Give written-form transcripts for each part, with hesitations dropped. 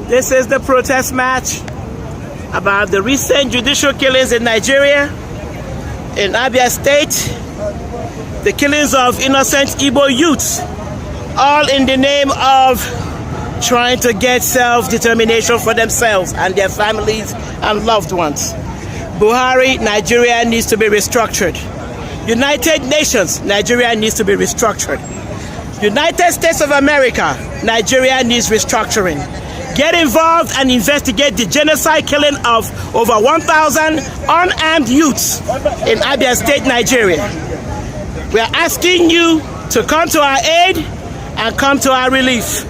This is the protest march about the recent judicial killings in Nigeria, in Abia State, the killings of innocent Igbo youths, all in the name of trying to get self-determination for themselves and their families and loved ones. Buhari, Nigeria needs to be restructured. United Nations, Nigeria needs to be restructured. United States of America, Nigeria needs restructuring. Get involved and investigate the genocide killing of over 1,000 unarmed youths in Abia State, Nigeria. We are asking you to come to our aid and come to our relief.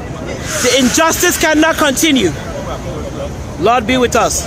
The injustice cannot continue. Lord be with us.